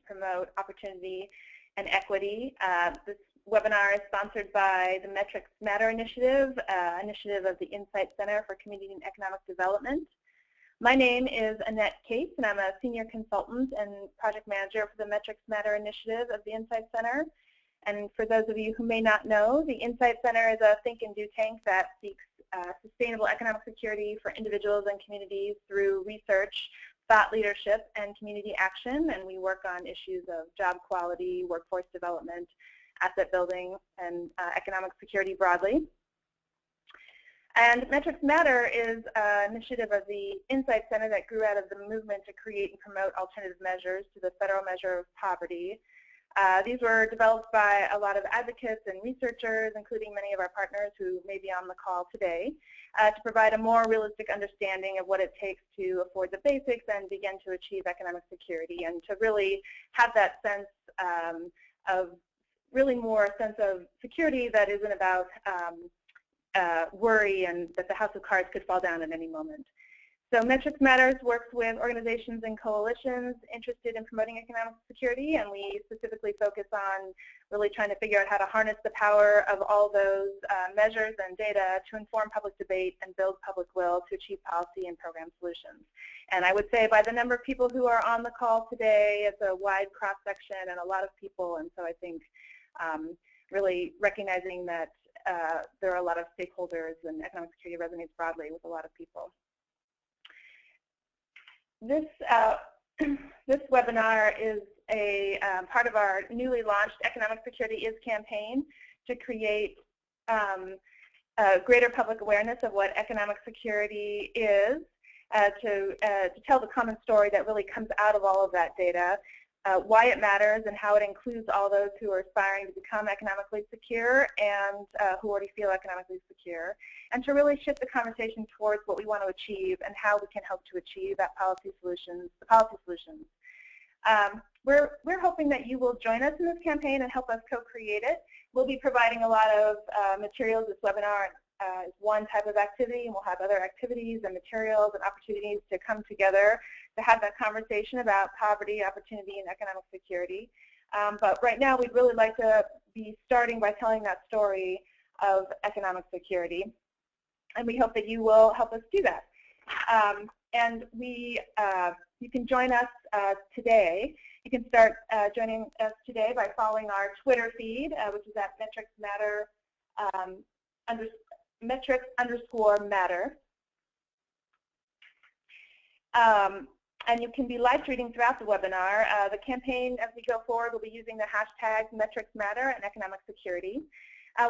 promote opportunity and equity. This webinar is sponsored by the Metrics Matter initiative, initiative of the Insight Center for Community and Economic Development. My name is Annette Cates, and I'm a senior consultant and project manager for the Metrics Matter initiative of the Insight Center. And for those of you who may not know, the Insight Center is a think and do tank that seeks sustainable economic security for individuals and communities through research, thought leadership, and community action. And we work on issues of job quality, workforce development, asset building, and economic security broadly. And Metrics Matter is an initiative of the Insight Center that grew out of the movement to create and promote alternative measures to the federal measure of poverty. These were developed by a lot of advocates and researchers, including many of our partners who may be on the call today, to provide a more realistic understanding of what it takes to afford the basics and begin to achieve economic security, and to really have that sense of really more sense of security that isn't about worry and that the house of cards could fall down at any moment. So Metrics Matters works with organizations and coalitions interested in promoting economic security, and we specifically focus on really trying to figure out how to harness the power of all those measures and data to inform public debate and build public will to achieve policy and program solutions. And I would say by the number of people who are on the call today, it's a wide cross-section and a lot of people, and so I think really recognizing that there are a lot of stakeholders and economic security resonates broadly with a lot of people. This webinar is a part of our newly launched Economic Security Is campaign to create greater public awareness of what economic security is, to tell the common story that really comes out of all of that data, why it matters and how it includes all those who are aspiring to become economically secure and who already feel economically secure, and to really shift the conversation towards what we want to achieve and how we can help to achieve that policy solutions, the policy solutions. We're hoping that you will join us in this campaign and help us co-create it. We'll be providing a lot of materials. This webinar is one type of activity, and we'll have other activities and materials and opportunities to come together to have that conversation about poverty, opportunity, and economic security. But right now, we'd really like to be starting by telling that story of economic security, and we hope that you will help us do that. And you can join us today. You can start joining us today by following our Twitter feed, which is at metrics_matter. And you can be live tweeting throughout the webinar. The campaign, as we go forward, will be using the hashtag #MetricsMatter and economic security.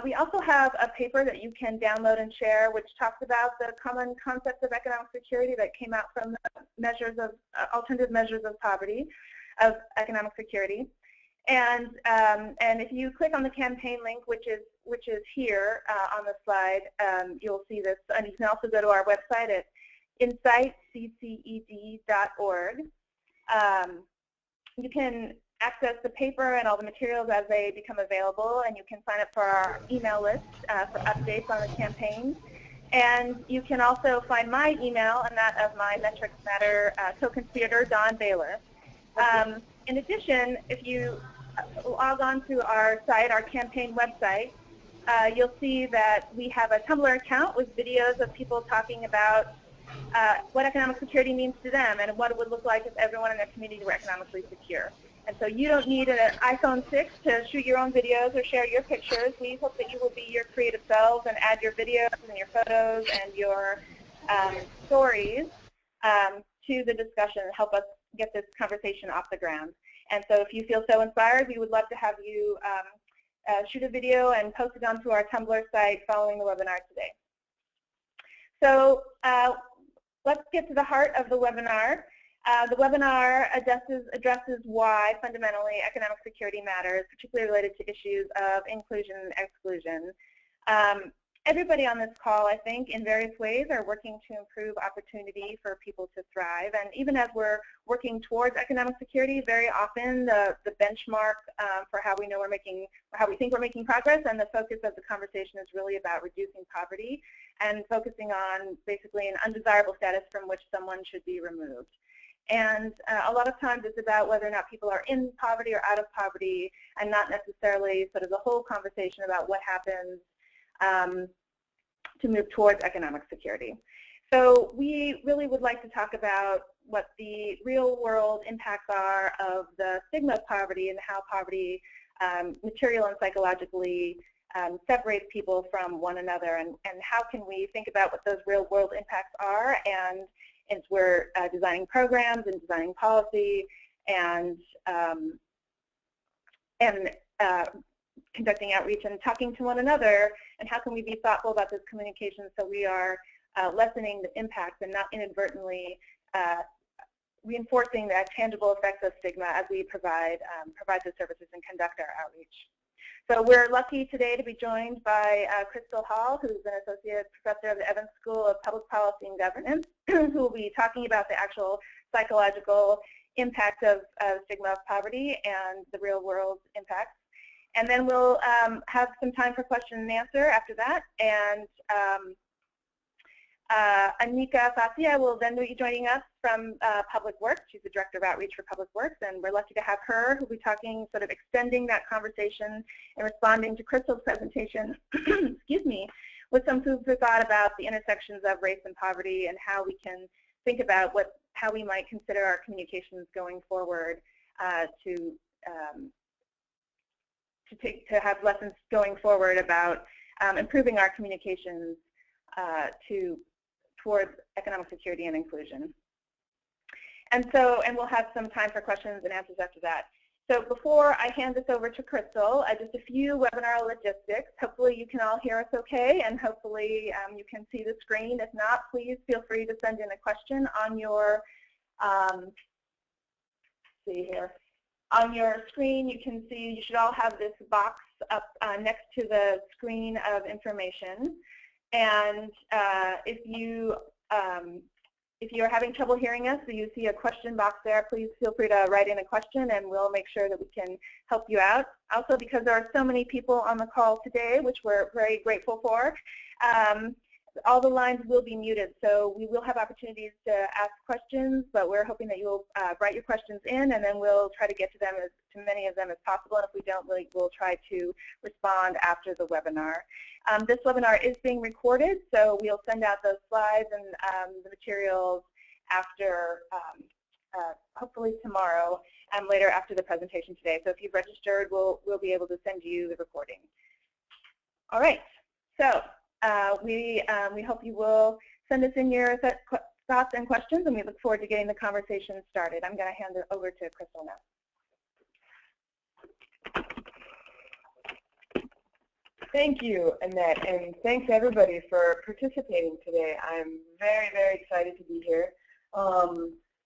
We also have a paper that you can download and share, which talks about the common concepts of economic security that came out from the measures of alternative measures of poverty, of economic security. And if you click on the campaign link, which is here on the slide, you'll see this. And you can also go to our website at insightcced.org. You can access the paper and all the materials as they become available, and you can sign up for our email list for updates on the campaign. And you can also find my email and that of my Metrics Matter co-conspirator, Don Baylor. In addition, if you log on to our site, our campaign website, you'll see that we have a Tumblr account with videos of people talking about what economic security means to them and what it would look like if everyone in their community were economically secure. And so you don't need an iPhone 6 to shoot your own videos or share your pictures. We hope that you will be your creative selves and add your videos and your photos and your stories to the discussion and help us get this conversation off the ground. And so if you feel so inspired, we would love to have you shoot a video and post it onto our Tumblr site following the webinar today. So let's get to the heart of the webinar. The webinar addresses why, fundamentally, economic security matters, particularly related to issues of inclusion and exclusion. Everybody on this call, I think, in various ways are working to improve opportunity for people to thrive. And even as we're working towards economic security, very often the benchmark for how we know we're making, or how we think we're making progress, and the focus of the conversation is really about reducing poverty and focusing on basically an undesirable status from which someone should be removed. And a lot of times it's about whether or not people are in poverty or out of poverty, and not necessarily sort of the whole conversation about what happens to move towards economic security. So we really would like to talk about what the real world impacts are of the stigma of poverty and how poverty material and psychologically separates people from one another, and how can we think about what those real world impacts are, and as we're designing programs and designing policy and conducting outreach and talking to one another, and how can we be thoughtful about this communication so we are lessening the impacts and not inadvertently reinforcing the tangible effects of stigma as we provide the services and conduct our outreach. So we're lucky today to be joined by Crystal Hall, who's an associate professor of the Evans School of Public Policy and Governance, who will be talking about the actual psychological impact of stigma of poverty and the real world impacts. And then we'll have some time for question and answer after that. And Anika Fatia will then be joining us from Public Works. She's the Director of Outreach for Public Works, and we're lucky to have her, who'll be talking, sort of extending that conversation and responding to Crystal's presentation, excuse me, with some food for thought about the intersections of race and poverty and how we can think about how we might consider our communications going forward to have lessons going forward about improving our communications towards economic security and inclusion. And we'll have some time for questions and answers after that. So before I hand this over to Crystal, just a few webinar logistics. Hopefully you can all hear us okay, and hopefully you can see the screen. If not, please feel free to send in a question on your, see here. On your screen, you can see you should all have this box up next to the screen of information. And if you're having trouble hearing us, so you see a question box there, please feel free to write in a question, and we'll make sure that we can help you out. Also, because there are so many people on the call today, which we're very grateful for, all the lines will be muted, so we will have opportunities to ask questions, but we're hoping that you'll write your questions in, and then we'll try to get to them, to many of them as possible, and if we don't, we'll try to respond after the webinar. This webinar is being recorded, so we'll send out those slides and the materials after, hopefully tomorrow, later after the presentation today. So if you've registered, we'll be able to send you the recording. All right, so we hope you will send us in your thoughts and questions, and we look forward to getting the conversation started. I'm going to hand it over to Crystal now. Thank you, Annette, and thanks everybody for participating today. I'm very, very excited to be here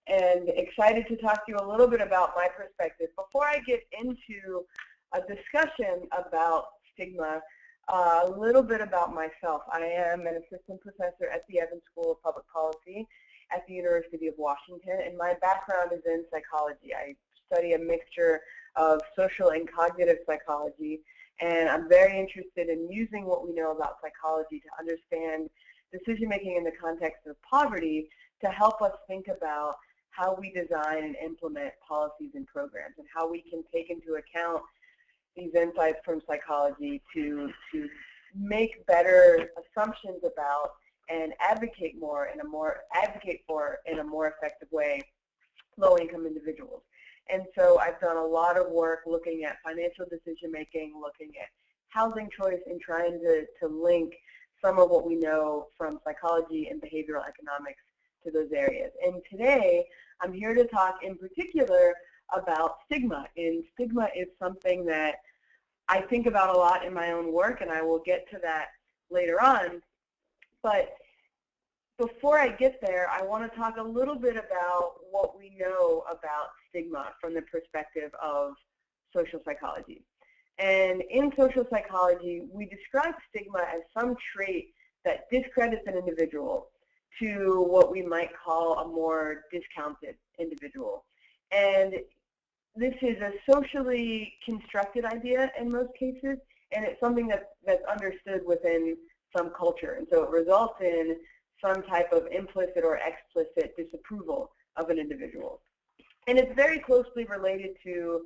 and excited to talk to you a little bit about my perspective. Before I get into a discussion about stigma, a little bit about myself. I am an assistant professor at the Evans School of Public Policy at the University of Washington, and my background is in psychology. I study a mixture of social and cognitive psychology, and I'm very interested in using what we know about psychology to understand decision-making in the context of poverty to help us think about how we design and implement policies and programs, and how we can take into account these insights from psychology to make better assumptions about and advocate for in a more effective way low-income individuals. And so I've done a lot of work looking at financial decision-making, looking at housing choice, and trying to link some of what we know from psychology and behavioral economics to those areas. And today, I'm here to talk in particular about stigma. And stigma is something that I think about a lot in my own work, and I will get to that later on. But before I get there, I want to talk a little bit about what we know about stigma from the perspective of social psychology. And in social psychology, we describe stigma as some trait that discredits an individual to what we might call a more discounted individual. And this is a socially constructed idea in most cases, and it's something that's understood within some culture. And so it results in some type of implicit or explicit disapproval of an individual. And it's very closely related to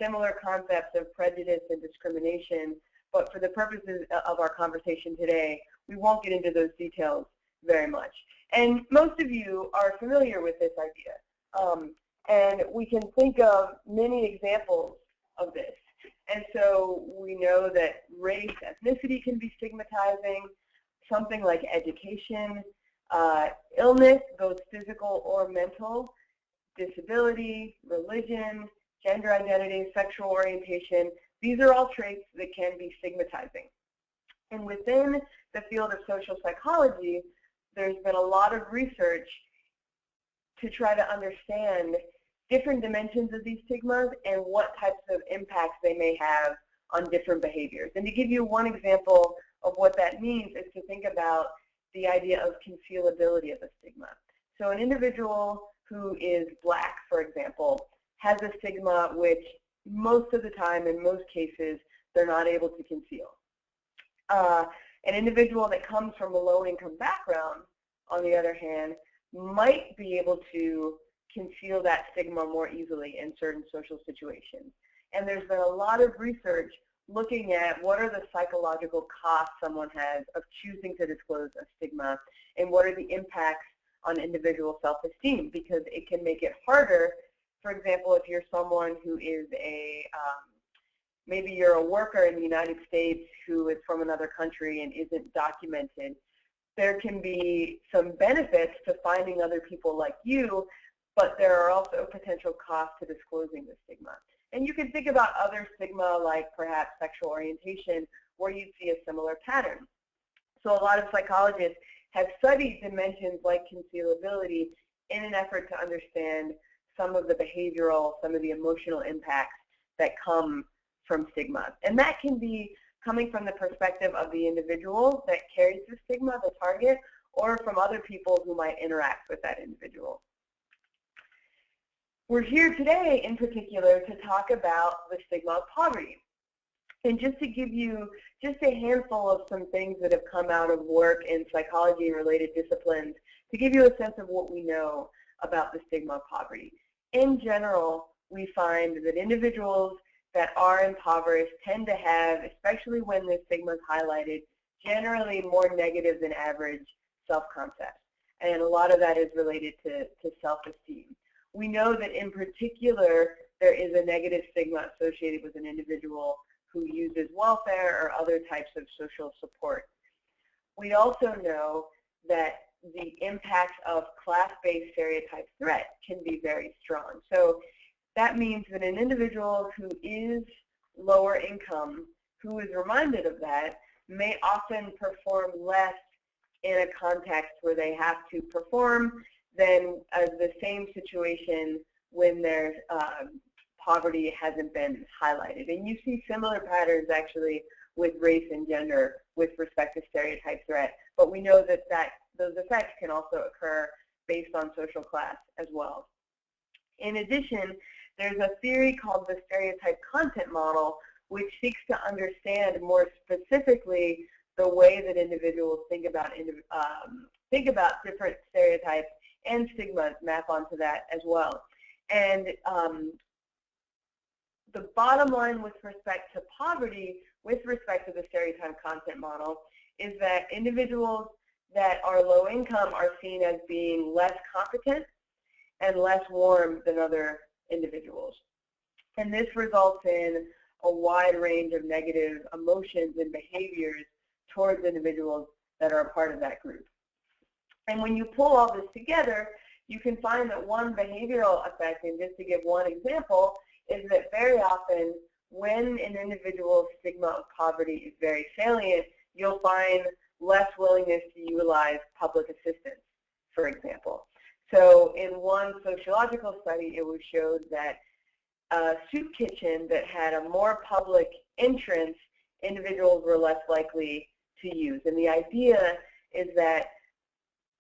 similar concepts of prejudice and discrimination, but for the purposes of our conversation today, we won't get into those details very much. And most of you are familiar with this idea. And we can think of many examples of this. And so we know that race, ethnicity can be stigmatizing, something like education, illness, both physical or mental, disability, religion, gender identity, sexual orientation. These are all traits that can be stigmatizing. And within the field of social psychology, there's been a lot of research to try to understand different dimensions of these stigmas and what types of impacts they may have on different behaviors. And to give you one example of what that means is to think about the idea of concealability of a stigma. So an individual who is black, for example, has a stigma which most of the time, in most cases, they're not able to conceal. An individual that comes from a low-income background, on the other hand, might be able to conceal that stigma more easily in certain social situations. And there's been a lot of research looking at what are the psychological costs someone has of choosing to disclose a stigma, and what are the impacts on individual self-esteem, because it can make it harder. For example, if you're someone who is maybe you're a worker in the United States who is from another country and isn't documented, there can be some benefits to finding other people like you, but there are also potential costs to disclosing the stigma. And you can think about other stigma like perhaps sexual orientation, where you'd see a similar pattern. So a lot of psychologists have studied dimensions like concealability in an effort to understand some of the behavioral, some of the emotional impacts that come from stigma. And that can be coming from the perspective of the individual that carries the stigma, the target, or from other people who might interact with that individual. We're here today, in particular, to talk about the stigma of poverty. And just to give you just a handful of some things that have come out of work in psychology and related disciplines, to give you a sense of what we know about the stigma of poverty. In general, we find that individuals that are impoverished tend to have, especially when the stigma is highlighted, generally more negative than average self-concept. And a lot of that is related to self-esteem. We know that in particular, there is a negative stigma associated with an individual who uses welfare or other types of social support. We also know that the impact of class-based stereotype threat can be very strong. So that means that an individual who is lower income, who is reminded of that, may often perform less in a context where they have to perform than the same situation when their poverty hasn't been highlighted. And you see similar patterns actually with race and gender with respect to stereotype threat, but we know that those effects can also occur based on social class as well. In addition, there's a theory called the stereotype content model, which seeks to understand more specifically the way that individuals think about different stereotypes, and stigmas map onto that as well. And the bottom line with respect to poverty, with respect to the stereotype content model, is that individuals that are low income are seen as being less competent and less warm than other individuals. And this results in a wide range of negative emotions and behaviors towards individuals that are a part of that group. And when you pull all this together, you can find that one behavioral effect, and just to give one example, is that very often when an individual's stigma of poverty is very salient, you'll find less willingness to utilize public assistance, for example. So in one sociological study, it was showed that a soup kitchen that had a more public entrance, individuals were less likely to use. And the idea is that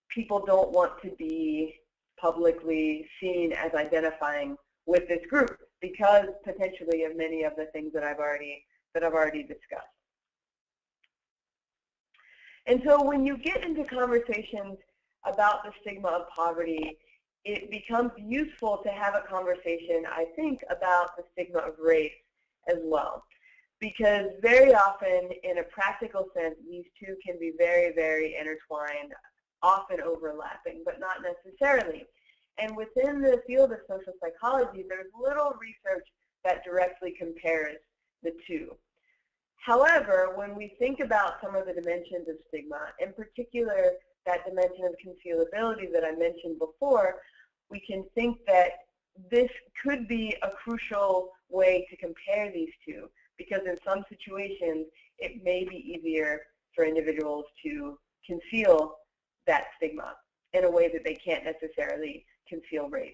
people don't want to be publicly seen as identifying with this group because potentially of many of the things that I've already discussed. And so when you get into conversations about the stigma of poverty, it becomes useful to have a conversation, I think, about the stigma of race as well. Because very often, in a practical sense, these two can be very, very intertwined, often overlapping, but not necessarily. And within the field of social psychology, there's little research that directly compares the two. However, when we think about some of the dimensions of stigma, in particular that dimension of concealability that I mentioned before, we can think that this could be a crucial way to compare these two, because in some situations it may be easier for individuals to conceal that stigma in a way that they can't necessarily conceal race.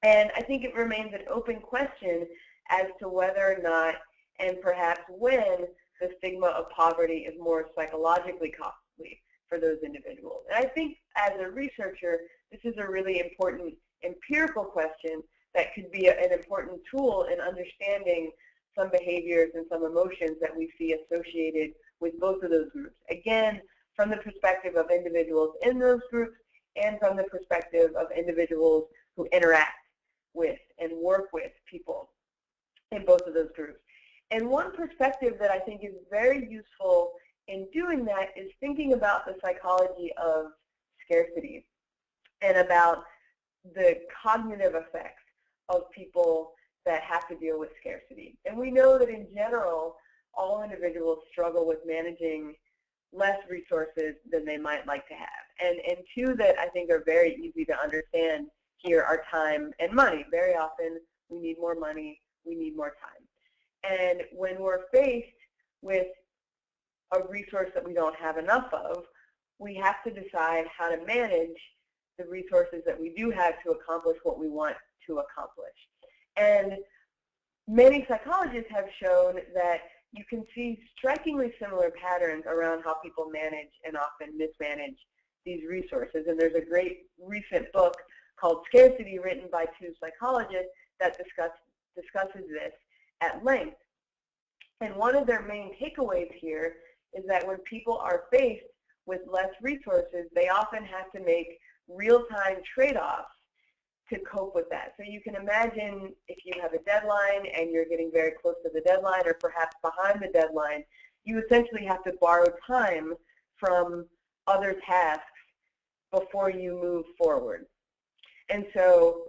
And I think it remains an open question as to whether or not, and perhaps when, the stigma of poverty is more psychologically costly for those individuals. And I think as a researcher, this is a really important empirical question that could be an important tool in understanding some behaviors and some emotions that we see associated with both of those groups. Again, from the perspective of individuals in those groups and from the perspective of individuals who interact with and work with people in both of those groups. And one perspective that I think is very useful in doing that is thinking about the psychology of scarcity and about the cognitive effects of people that have to deal with scarcity. And we know that in general, all individuals struggle with managing less resources than they might like to have. And two that I think are very easy to understand here are time and money. Very often we need more money, we need more time. And when we're faced with a resource that we don't have enough of, we have to decide how to manage the resources that we do have to accomplish what we want to accomplish. And many psychologists have shown that you can see strikingly similar patterns around how people manage and often mismanage these resources. And there's a great recent book called Scarcity, written by two psychologists, that discusses this at length. And one of their main takeaways here is that when people are faced with less resources, they often have to make real-time trade-offs to cope with that. So you can imagine if you have a deadline and you're getting very close to the deadline or perhaps behind the deadline, you essentially have to borrow time from other tasks before you move forward. And so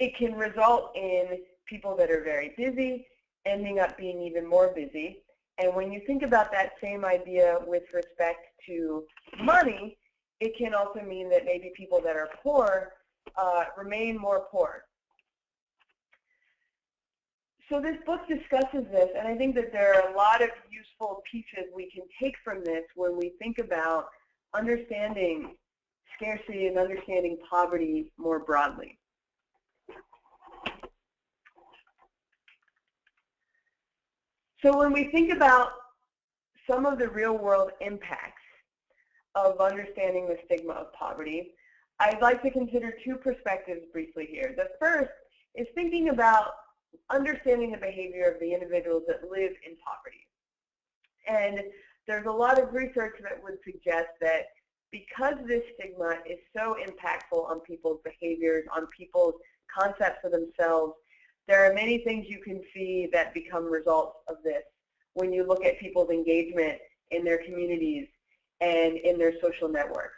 it can result in people that are very busy ending up being even more busy. And when you think about that same idea with respect to money, it can also mean that maybe people that are poor remain more poor. So this book discusses this, and I think that there are a lot of useful pieces we can take from this when we think about understanding scarcity and understanding poverty more broadly. So when we think about some of the real-world impacts of understanding the stigma of poverty, I'd like to consider two perspectives briefly here. The first is thinking about understanding the behavior of the individuals that live in poverty. And there's a lot of research that would suggest that because this stigma is so impactful on people's behaviors, on people's concepts of themselves, there are many things you can see that become results of this when you look at people's engagement in their communities and in their social networks.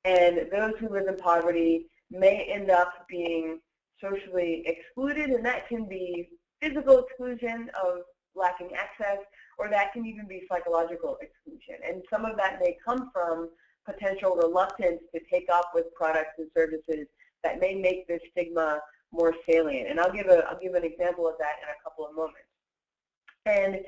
And those who live in poverty may end up being socially excluded, and that can be physical exclusion of lacking access, or that can even be psychological exclusion. And some of that may come from potential reluctance to take up with products and services that may make this stigma more salient. And I'll give an example of that in a couple of moments. And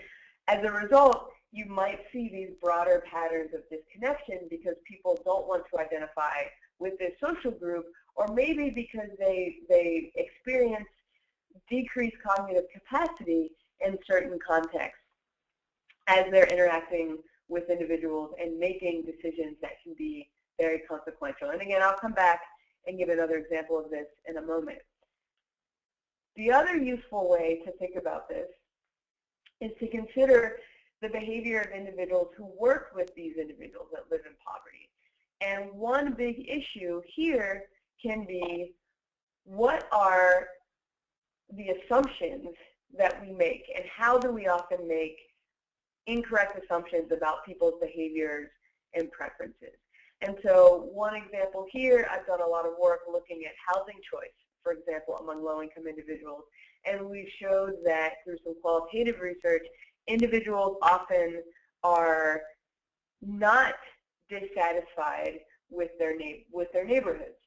as a result, you might see these broader patterns of disconnection because people don't want to identify with this social group, or maybe because they experience decreased cognitive capacity in certain contexts as they're interacting with individuals and making decisions that can be very consequential. And again, I'll come back and give another example of this in a moment. The other useful way to think about this is to consider the behavior of individuals who work with these individuals that live in poverty. And one big issue here can be, what are the assumptions that we make, and how do we often make incorrect assumptions about people's behaviors and preferences? And so one example here, I've done a lot of work looking at housing choice, for example, among low-income individuals. And we showed that through some qualitative research, individuals often are not dissatisfied with their neighborhoods.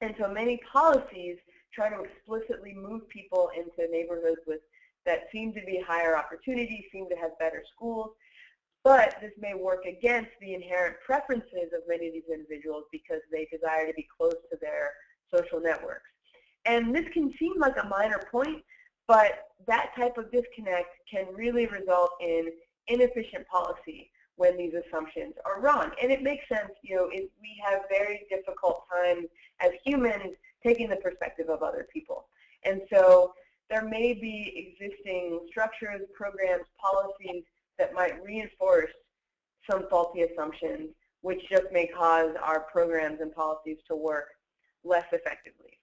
And so many policies try to explicitly move people into neighborhoods that seem to be higher opportunity, seem to have better schools. But this may work against the inherent preferences of many of these individuals because they desire to be close to their social networks. And this can seem like a minor point, but that type of disconnect can really result in inefficient policy when these assumptions are wrong. And it makes sense, if we have very difficult times as humans taking the perspective of other people. And so there may be existing structures, programs, policies that might reinforce some faulty assumptions, which just may cause our programs and policies to work less effectively.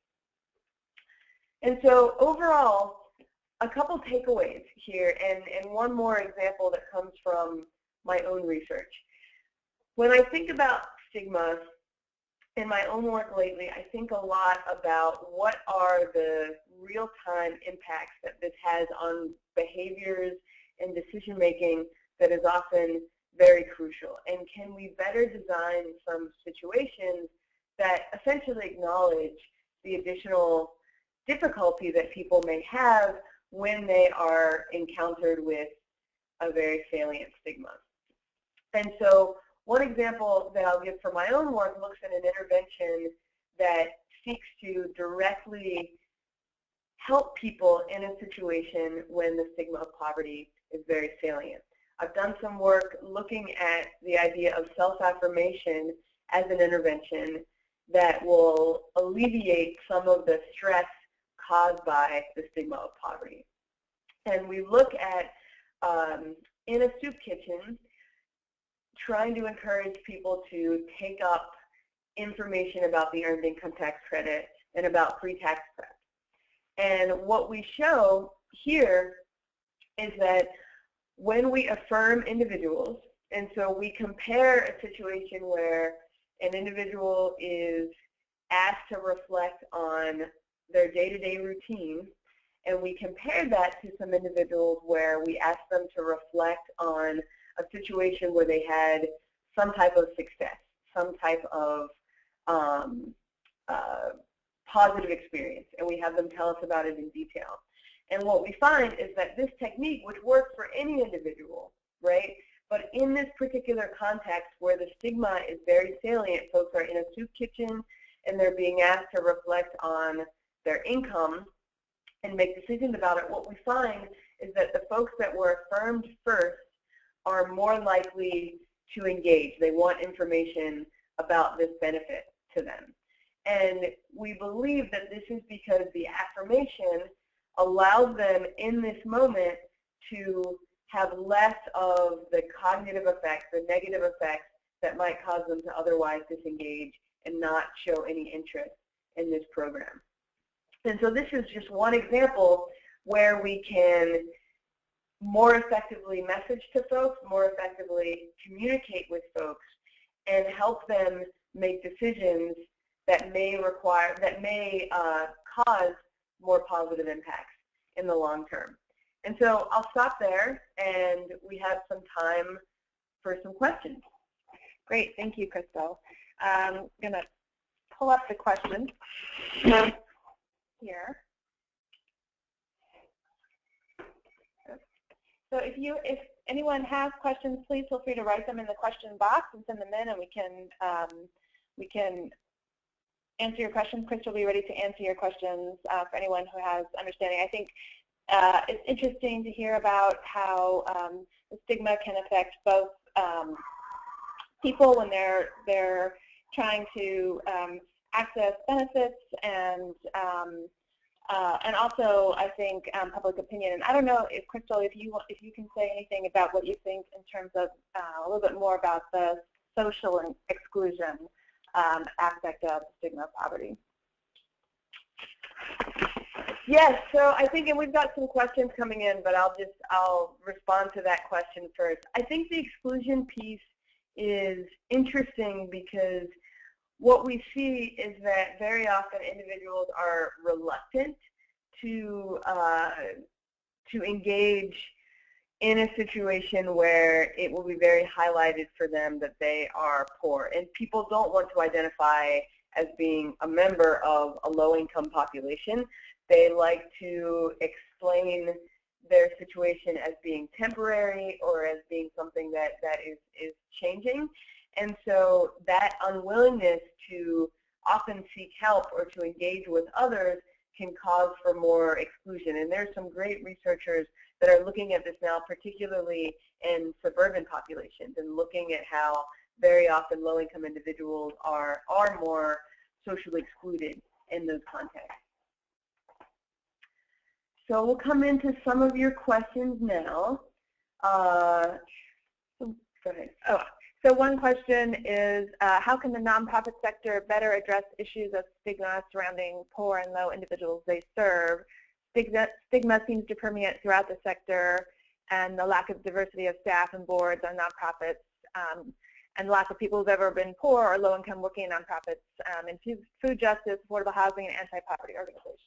And so overall, a couple takeaways here, and one more example that comes from my own research. When I think about stigma in my own work lately, I think a lot about what are the real-time impacts that this has on behaviors and decision-making that is often very crucial. And can we better design some situations that essentially acknowledge the additional difficulty that people may have when they are encountered with a very salient stigma. And so one example that I'll give for my own work looks at an intervention that seeks to directly help people in a situation when the stigma of poverty is very salient. I've done some work looking at the idea of self-affirmation as an intervention that will alleviate some of the stress caused by the stigma of poverty. And we look at, in a soup kitchen, trying to encourage people to take up information about the Earned Income Tax Credit and about pre-tax prep. And what we show here is that when we affirm individuals, and so we compare a situation where an individual is asked to reflect on their day-to-day routine, and we compare that to some individuals where we ask them to reflect on a situation where they had some type of success, some type of positive experience, and we have them tell us about it in detail. And what we find is that this technique, which works for any individual, right, but in this particular context where the stigma is very salient, folks are in a soup kitchen and they're being asked to reflect on their income and make decisions about it, what we find is that the folks that were affirmed first are more likely to engage. They want information about this benefit to them. And we believe that this is because the affirmation allows them in this moment to have less of the cognitive effects, the negative effects that might cause them to otherwise disengage and not show any interest in this program. And so this is just one example where we can more effectively message to folks, more effectively communicate with folks, and help them make decisions that may cause more positive impacts in the long term. And so I'll stop there, and we have some time for some questions. Great, thank you, Crystal. I'm going to pull up the questions here. So if anyone has questions, please feel free to write them in the question box and send them in, and we can answer your questions. Crystal will be ready to answer your questions for anyone who has understanding. I think it's interesting to hear about how the stigma can affect both people when they're trying to access benefits and also, I think, public opinion. And I don't know if Crystal, if you can say anything about what you think in terms of a little bit more about the social exclusion aspect of stigma of poverty. Yes, so I think, and we've got some questions coming in, but I'll respond to that question first. I think the exclusion piece is interesting because what we see is that very often individuals are reluctant to engage in a situation where it will be very highlighted for them that they are poor. And people don't want to identify as being a member of a low-income population. They like to explain their situation as being temporary or as being something that is changing. And so that unwillingness to often seek help or to engage with others can cause for more exclusion. And there's some great researchers that are looking at this now, particularly in suburban populations, and looking at how very often low-income individuals are more socially excluded in those contexts. So we'll come into some of your questions now. Go ahead. So one question is, how can the nonprofit sector better address issues of stigma surrounding poor and low individuals they serve? Stigma seems to permeate throughout the sector, and the lack of diversity of staff and boards on nonprofits, and lack of people who've ever been poor or low income working in nonprofits in food justice, affordable housing, and anti-poverty organizations.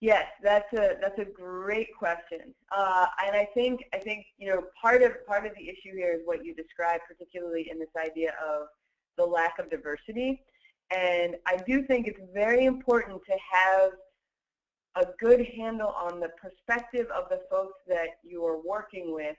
Yes, that's a great question, and I think part of the issue here is what you described, particularly in this idea of the lack of diversity. And I do think it's very important to have a good handle on the perspective of the folks that you are working with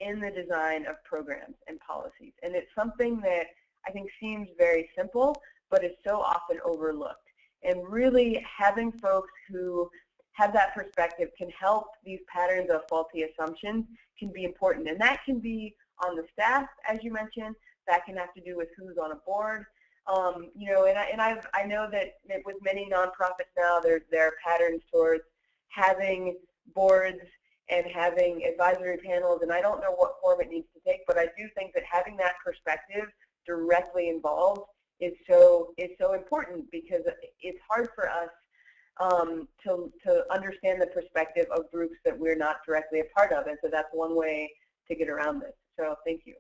in the design of programs and policies. And it's something that I think seems very simple, but is so often overlooked. And really having folks who have that perspective can help these patterns of faulty assumptions can be important. And that can be on the staff, as you mentioned. That can have to do with who's on a board. I know that with many nonprofits now, there are patterns towards having boards and having advisory panels, and I don't know what form it needs to take, but I do think that having that perspective directly involved is so important, because it's hard for us to understand the perspective of groups that we're not directly a part of, and so that's one way to get around this. So thank you.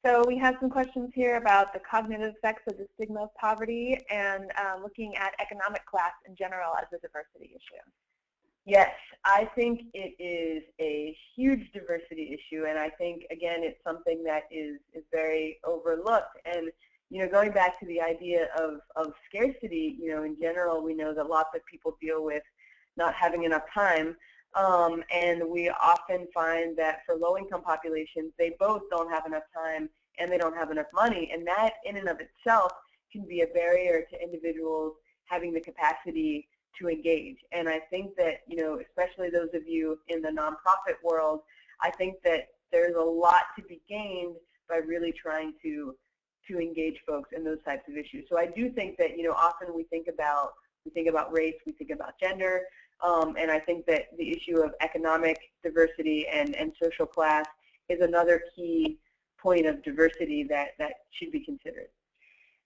So we have some questions here about the cognitive effects of the stigma of poverty, and looking at economic class in general as a diversity issue. Yes, I think it is a huge diversity issue, and I think, again, it's something that is very overlooked. And going back to the idea of scarcity, in general, we know that lots of people deal with not having enough time. And we often find that for low-income populations, they both don't have enough time and they don't have enough money. And that, in and of itself, can be a barrier to individuals having the capacity to engage. And I think that, especially those of you in the nonprofit world, I think that there's a lot to be gained by really trying to engage folks in those types of issues. So I do think that, often we think about race, we think about gender, and I think that the issue of economic diversity and social class is another key point of diversity that should be considered.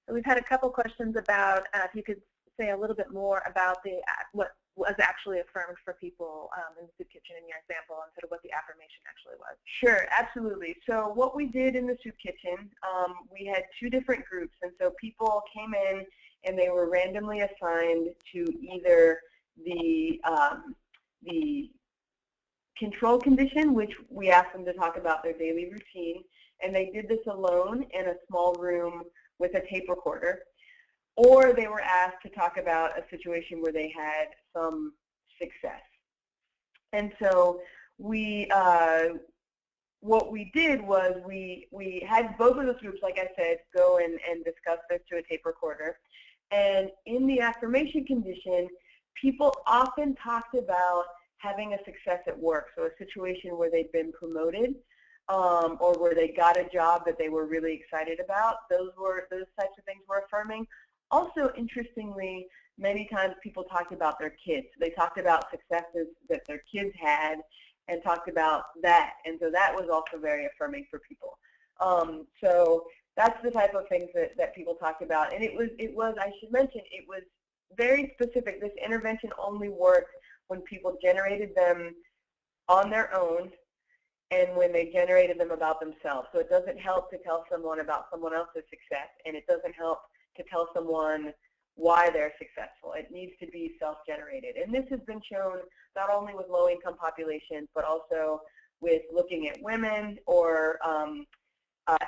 So we've had a couple questions about if you could say a little bit more about what was actually affirmed for people in the soup kitchen in your example, and sort of what the affirmation actually was. Sure, absolutely. So what we did in the soup kitchen, we had two different groups, and so people came in and they were randomly assigned to either the control condition, which we asked them to talk about their daily routine, and they did this alone in a small room with a tape recorder, or they were asked to talk about a situation where they had some success. And so what we did was we had both of those groups, like I said, go and discuss this to a tape recorder. And in the affirmation condition, people often talked about having a success at work, so a situation where they'd been promoted or where they got a job that they were really excited about. Those types of things were affirming. Also, interestingly, many times people talked about their kids. They talked about successes that their kids had and talked about that, and so that was also very affirming for people. So that's the type of things that people talked about. And it was, I should mention, it was very specific. This intervention only worked when people generated them on their own and when they generated them about themselves. So it doesn't help to tell someone about someone else's success, and it doesn't help to tell someone why they're successful. It needs to be self-generated. And this has been shown not only with low-income populations, but also with looking at women or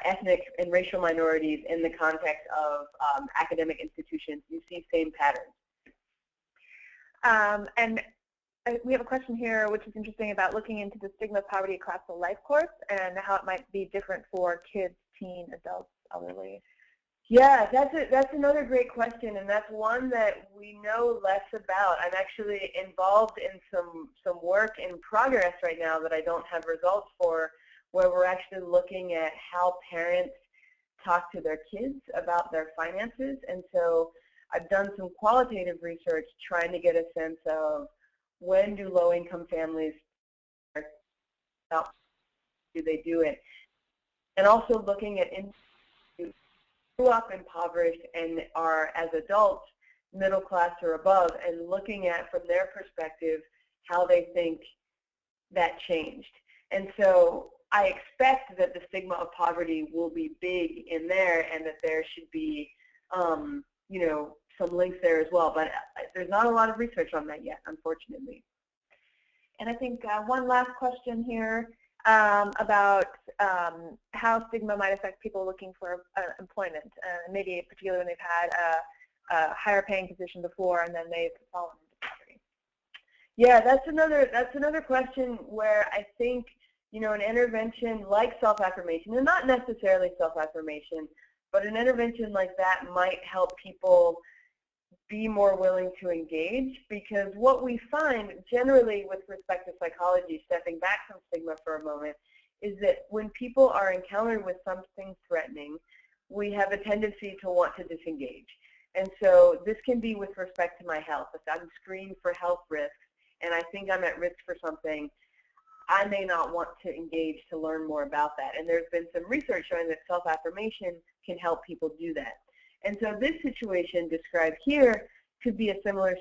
ethnic and racial minorities in the context of academic institutions. You see same patterns. And we have a question here, which is interesting, about looking into the stigma of poverty across the life course and how it might be different for kids, teen, adults, elderly. Yeah, that's another great question, and that's one that we know less about. I'm actually involved in some work in progress right now that I don't have results for, where we're actually looking at how parents talk to their kids about their finances. And so I've done some qualitative research trying to get a sense of when do low-income families, how do they do it, and also looking at who grew up impoverished and are, as adults, middle class or above, and looking at, from their perspective, how they think that changed. And so I expect that the stigma of poverty will be big in there, and that there should be, you know, some links there as well. But there's not a lot of research on that yet, unfortunately. And I think one last question here about how stigma might affect people looking for employment, maybe particularly when they've had a higher paying position before and then they've fallen into poverty. Yeah, that's another question where I think, you know, an intervention like self-affirmation, and not necessarily self-affirmation, but an intervention like that might help people be more willing to engage, because what we find generally with respect to psychology, stepping back from stigma for a moment, is that when people are encountered with something threatening, we have a tendency to want to disengage. And so this can be with respect to my health. If I'm screened for health risks and I think I'm at risk for something, I may not want to engage to learn more about that. And there's been some research showing that self-affirmation can help people do that. And so this situation described here could be a similar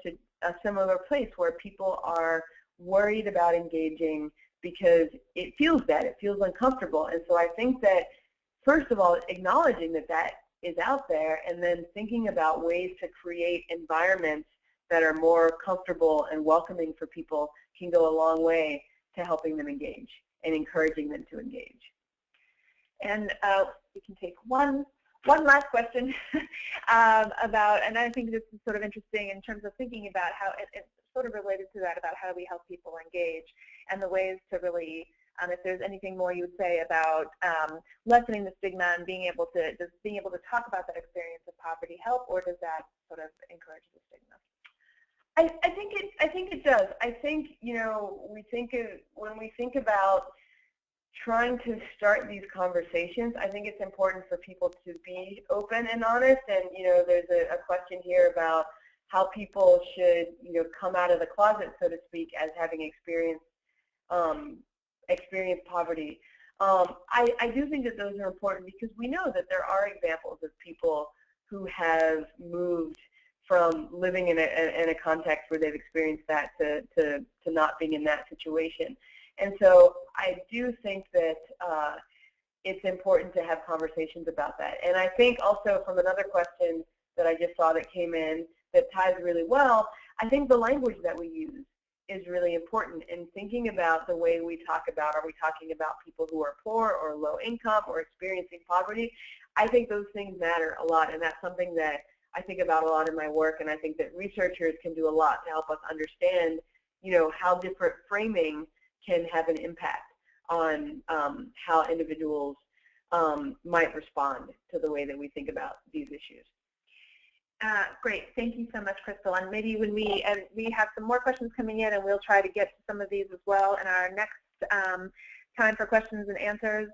place where people are worried about engaging because it feels bad, it feels uncomfortable. And so I think that, first of all, acknowledging that that is out there, and then thinking about ways to create environments that are more comfortable and welcoming for people can go a long way to helping them engage and encouraging them to engage. And we can take one last question about, and I think this is sort of interesting in terms of thinking about how it's sort of related to that, about how do we help people engage and the ways to really, if there's anything more you would say about lessening the stigma and being able to talk about that experience of poverty help, or does that sort of encourage the stigma? I think it does. I think, you know, when we think about trying to start these conversations, I think it's important for people to be open and honest. And, you know, there's a question here about how people should, you know, come out of the closet, so to speak, as having experienced poverty. I do think that those are important because we know that there are examples of people who have moved from living in a context where they've experienced that to not being in that situation. And so I do think that it's important to have conversations about that. And I think also from another question that I just saw that came in that ties really well, I think the language that we use is really important in thinking about the way we talk about, are we talking about people who are poor or low income or experiencing poverty? I think those things matter a lot, and that's something that I think about a lot in my work, and I think that researchers can do a lot to help us understand, you know, how different framing can have an impact on how individuals might respond to the way that we think about these issues. Great, thank you so much, Crystal. And maybe when we have some more questions coming in, and we'll try to get to some of these as well in our next time for questions and answers.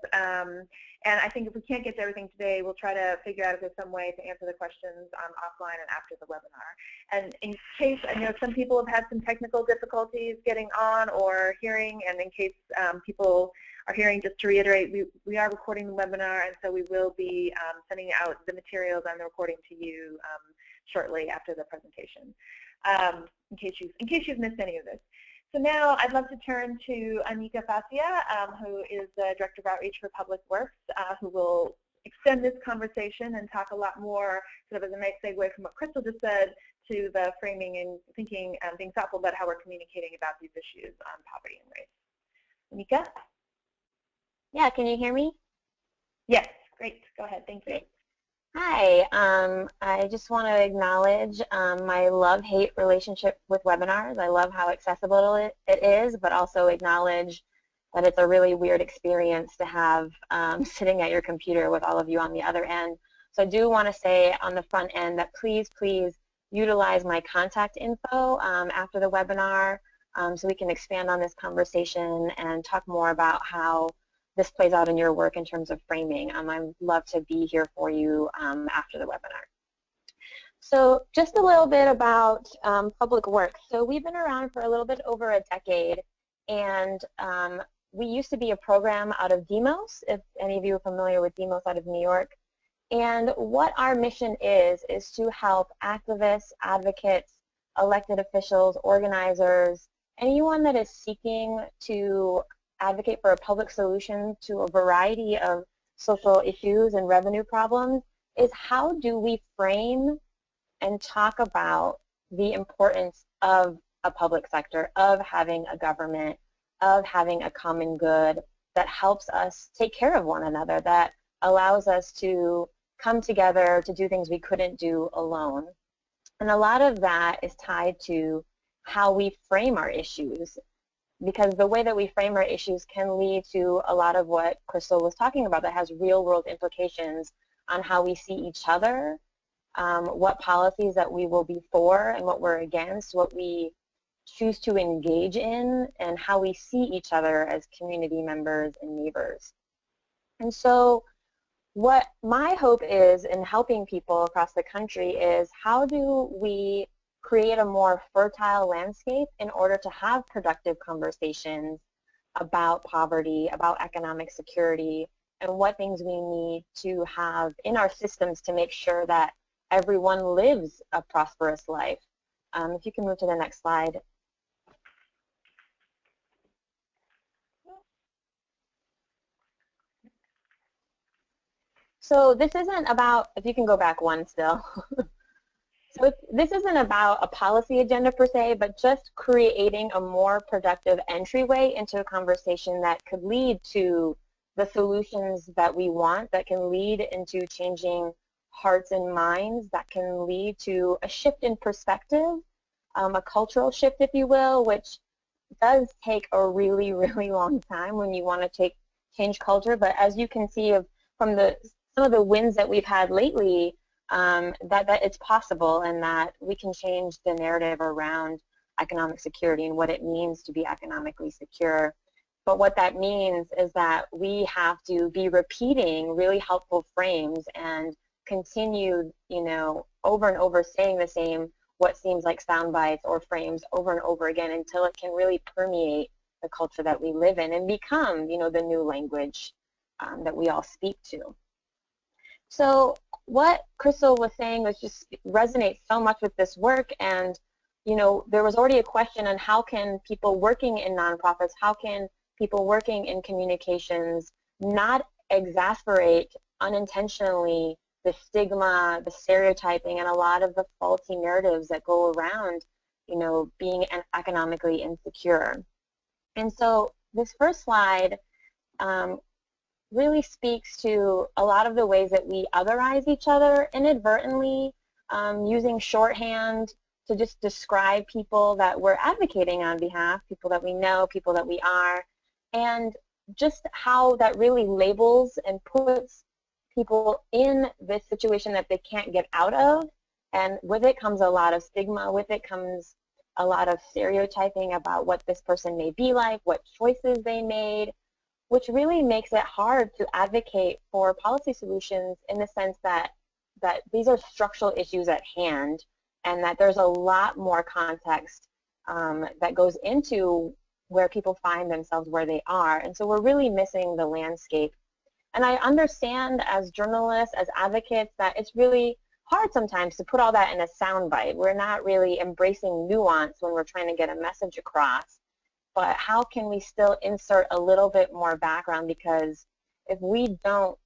And I think if we can't get to everything today, we'll try to figure out if there's some way to answer the questions offline and after the webinar. And in case, I know some people have had some technical difficulties getting on or hearing, and in case people are hearing, just to reiterate, we are recording the webinar, and so we will be sending out the materials and the recording to you shortly after the presentation, in case you've missed any of this. So now I'd love to turn to Anika Fasia, who is the Director of Outreach for Public Works, who will extend this conversation and talk a lot more, sort of as a nice segue from what Crystal just said, to the framing and thinking and being thoughtful about how we're communicating about these issues on poverty and race. Anika? Yeah, can you hear me? Yes, great. Go ahead. Thank you. Hi, I just want to acknowledge my love-hate relationship with webinars. I love how accessible it is, but also acknowledge that it's a really weird experience to have sitting at your computer with all of you on the other end. So I do want to say on the front end that please utilize my contact info after the webinar so we can expand on this conversation and talk more about how this plays out in your work in terms of framing. I'd love to be here for you after the webinar. So just a little bit about public works. So we've been around for a little bit over a decade, and we used to be a program out of Demos, if any of you are familiar with Demos out of New York. And what our mission is to help activists, advocates, elected officials, organizers, anyone that is seeking to advocate for a public solution to a variety of social issues and revenue problems, is how do we frame and talk about the importance of a public sector, of having a government, of having a common good that helps us take care of one another, that allows us to come together to do things we couldn't do alone. And a lot of that is tied to how we frame our issues, because the way that we frame our issues can lead to a lot of what Crystal was talking about that has real-world implications on how we see each other, what policies that we will be for and what we're against, what we choose to engage in, and how we see each other as community members and neighbors. And so what my hope is in helping people across the country is how do we create a more fertile landscape in order to have productive conversations about poverty, about economic security, and what things we need to have in our systems to make sure that everyone lives a prosperous life. If you can move to the next slide. So this isn't about, if you can go back one still. So this isn't about a policy agenda per se, but just creating a more productive entryway into a conversation that could lead to the solutions that we want, that can lead into changing hearts and minds, that can lead to a shift in perspective, a cultural shift, if you will, which does take a really, really long time when you want to change culture. But as you can see from some of the wins that we've had lately, that it's possible, and that we can change the narrative around economic security and what it means to be economically secure. But what that means is that we have to be repeating really helpful frames and continue, over and over saying the same, what seems like sound bites or frames over and over again until it can really permeate the culture that we live in and become, the new language that we all speak to. So what Crystal was saying was just resonates so much with this work, and there was already a question on how can people working in nonprofits, how can people working in communications not exasperate unintentionally the stigma, the stereotyping, and a lot of the faulty narratives that go around, being economically insecure. And so this first slide really speaks to a lot of the ways that we otherize each other inadvertently, using shorthand to just describe people that we're advocating on behalf, people that we know, people that we are, and just how that really labels and puts people in this situation that they can't get out of. And with it comes a lot of stigma, with it comes a lot of stereotyping about what this person may be like, what choices they made, which really makes it hard to advocate for policy solutions in the sense that these are structural issues at hand, and that there's a lot more context that goes into where people find themselves where they are. And so we're really missing the landscape. And I understand as journalists, as advocates, that it's really hard sometimes to put all that in a soundbite. We're not really embracing nuance when we're trying to get a message across. But how can we still insert a little bit more background? Because if we don't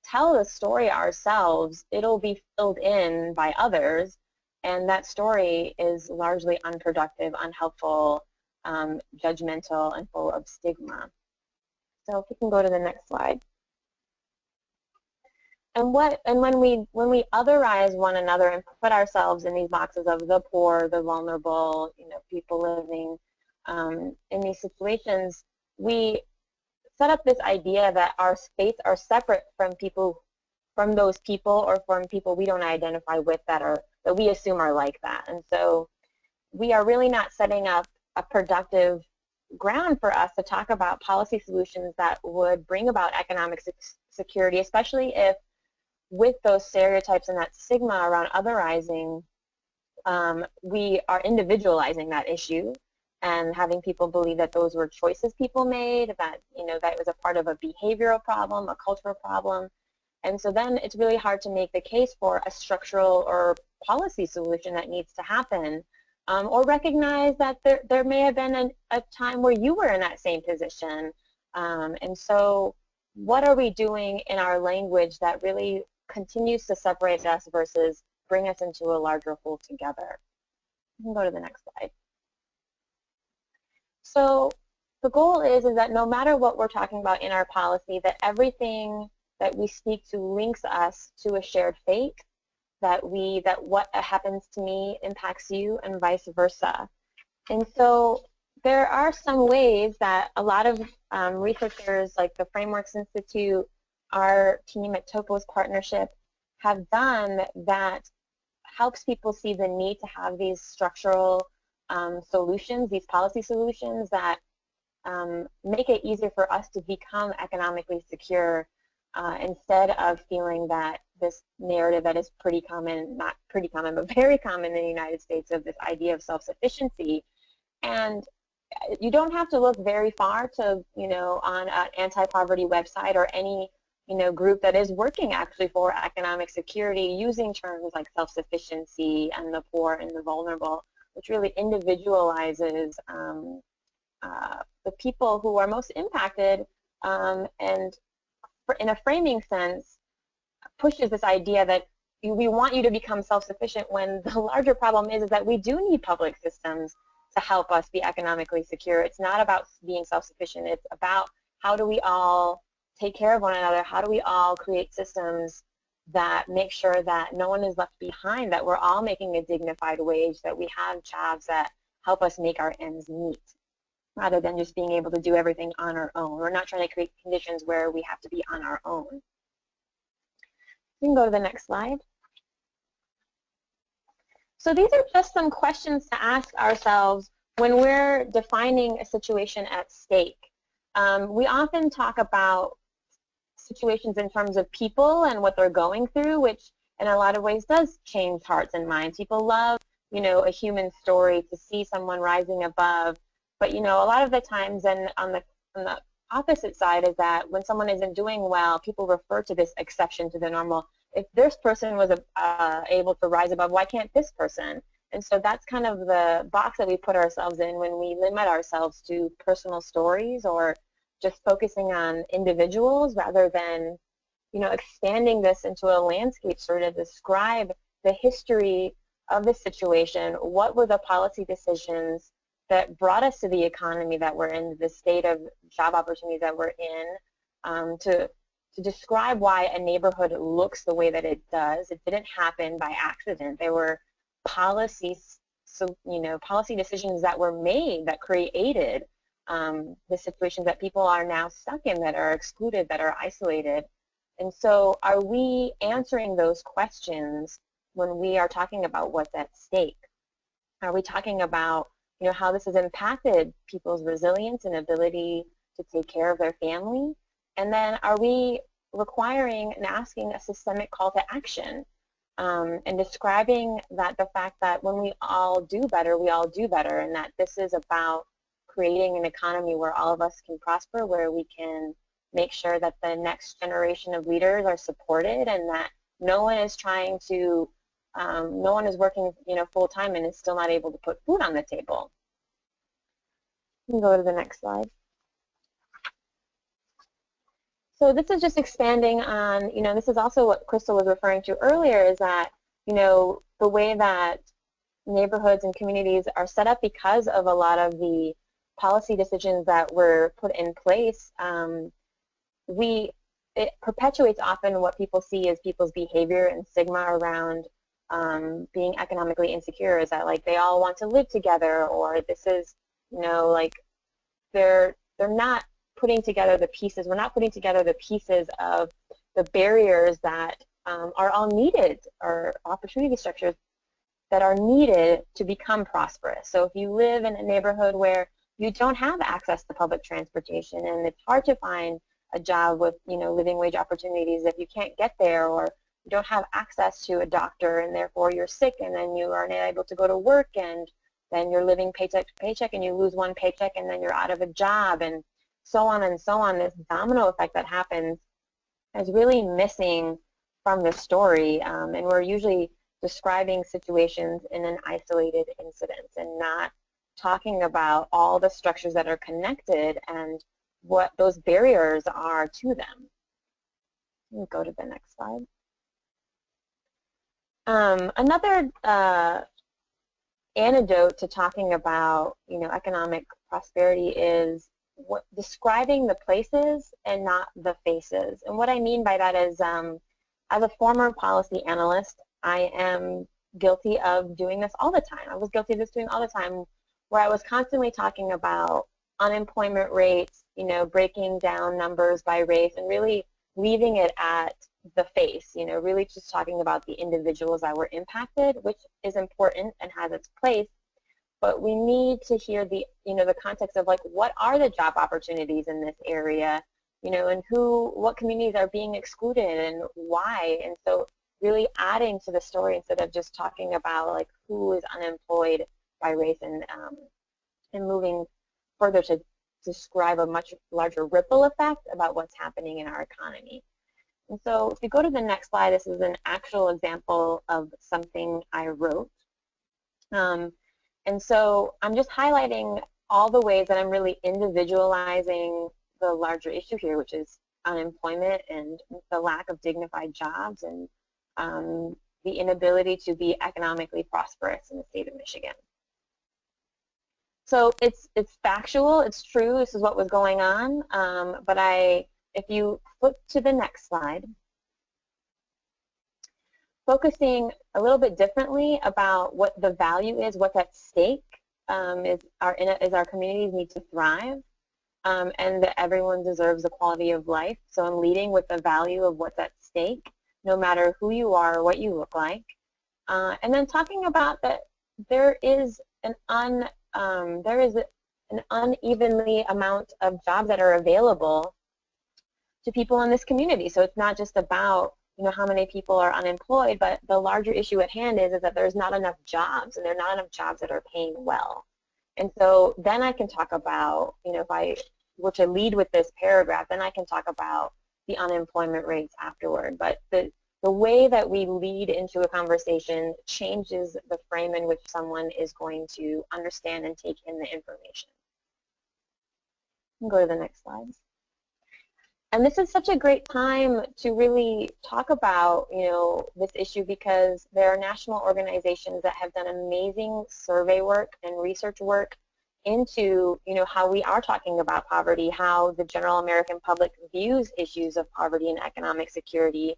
tell the story ourselves, it'll be filled in by others, and that story is largely unproductive, unhelpful, judgmental, and full of stigma. So if we can go to the next slide. And when we otherize one another and put ourselves in these boxes of the poor, the vulnerable, people living in these situations, we set up this idea that our states are separate from those people, or from people we don't identify with that we assume are like that. And so we are really not setting up a productive ground for us to talk about policy solutions that would bring about economic security, especially if with those stereotypes and that stigma around otherizing, we are individualizing that issue and having people believe that those were choices people made, that that was a part of a behavioral problem, a cultural problem. And so then it's really hard to make the case for a structural or policy solution that needs to happen, or recognize that there may have been a time where you were in that same position. And so what are we doing in our language that really continues to separate us versus bring us into a larger whole together? You can go to the next slide. So the goal is that no matter what we're talking about in our policy, that everything that we speak to links us to a shared fate, that what happens to me impacts you, and vice versa. And so there are some ways that a lot of researchers like the Frameworks Institute, our team at Topo's partnership, have done that helps people see the need to have these structural solutions, these policy solutions that make it easier for us to become economically secure, instead of feeling that this narrative that is pretty common, not pretty common, but very common in the United States, of this idea of self-sufficiency. And you don't have to look very far to, on an anti-poverty website or any, group that is working actually for economic security, using terms like self-sufficiency and the poor and the vulnerable, which really individualizes the people who are most impacted, and in a framing sense pushes this idea that we want you to become self-sufficient, when the larger problem is that we do need public systems to help us be economically secure. It's not about being self-sufficient. It's about how do we all take care of one another, how do we all create systems that make sure that no one is left behind, that we're all making a dignified wage, that we have jobs that help us make our ends meet, rather than just being able to do everything on our own. We're not trying to create conditions where we have to be on our own. We can go to the next slide. So these are just some questions to ask ourselves when we're defining a situation at stake. We often talk about situations in terms of people and what they're going through, which in a lot of ways does change hearts and minds. People love, a human story, to see someone rising above. But a lot of the times, and on the opposite side, is that when someone isn't doing well, people refer to this exception to the normal. If this person was able to rise above, why can't this person? And so that's kind of the box that we put ourselves in when we limit ourselves to personal stories, or just focusing on individuals, rather than expanding this into a landscape, sort of describe the history of the situation. What were the policy decisions that brought us to the economy that we're in, the state of job opportunities that we're in, to describe why a neighborhood looks the way that it does. It didn't happen by accident. There were policies, policy decisions that were made that created the situations that people are now stuck in, that are excluded, that are isolated. And so are we answering those questions when we are talking about what's at stake? Are we talking about how this has impacted people's resilience and ability to take care of their family? And then are we requiring and asking a systemic call to action, and describing that the fact that when we all do better, we all do better, and that this is about creating an economy where all of us can prosper, where we can make sure that the next generation of leaders are supported, and that no one is trying to, no one is working, full time and is still not able to put food on the table. You can go to the next slide. So this is just expanding on, this is also what Crystal was referring to earlier, is that, the way that neighborhoods and communities are set up because of a lot of the policy decisions that were put in place. It perpetuates often what people see as people's behavior and stigma around being economically insecure, is that like they all want to live together, or this is, like they're not putting together the pieces. We're not putting together the pieces of the barriers that are all needed, or opportunity structures that are needed to become prosperous. So if you live in a neighborhood where you don't have access to public transportation, and it's hard to find a job with, living wage opportunities if you can't get there, or you don't have access to a doctor and therefore you're sick and then you aren't able to go to work, and then you're living paycheck to paycheck and you lose one paycheck and then you're out of a job, and so on and so on. This domino effect that happens is really missing from the story, and we're usually describing situations in an isolated incident and not talking about all the structures that are connected and what those barriers are to them. We'll go to the next slide. Another antidote to talking about, economic prosperity is describing the places and not the faces. And what I mean by that is, as a former policy analyst, I am guilty of doing this all the time. I was guilty of this doing all the time, where I was constantly talking about unemployment rates, breaking down numbers by race, and really leaving it at the face, really just talking about the individuals that were impacted, which is important and has its place. But we need to hear the, the context of like, what are the job opportunities in this area, and what communities are being excluded and why. And so really adding to the story instead of just talking about like who is unemployed by race, and moving further to describe a much larger ripple effect about what's happening in our economy. And so if you go to the next slide, this is an actual example of something I wrote. And so I'm just highlighting all the ways that I'm really individualizing the larger issue here, which is unemployment and the lack of dignified jobs, and the inability to be economically prosperous in the state of Michigan. So it's factual, it's true, this is what was going on, but if you flip to the next slide, focusing a little bit differently about what the value is, what's at stake, is our communities need to thrive, and that everyone deserves a quality of life. So I'm leading with the value of what's at stake, no matter who you are or what you look like. And then talking about that there is an unevenly amount of jobs that are available to people in this community. So it's not just about how many people are unemployed, but the larger issue at hand is that there's not enough jobs, and there are not enough jobs that are paying well. And so then I can talk about, if I were to lead with this paragraph, then I can talk about the unemployment rates afterward. But the way that we lead into a conversation changes the frame in which someone is going to understand and take in the information. You can go to the next slide. And this is such a great time to really talk about, this issue, because there are national organizations that have done amazing survey work and research work into, how we are talking about poverty, how the general American public views issues of poverty and economic security.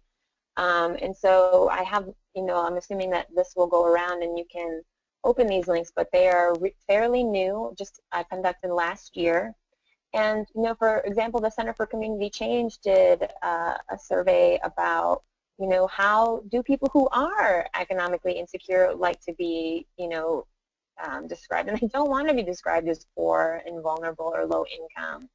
And so I have, I'm assuming that this will go around and you can open these links, but they are fairly new, just conducted last year. And, for example, the Center for Community Change did a survey about, how do people who are economically insecure like to be, described, and they don't want to be described as poor and vulnerable or low income.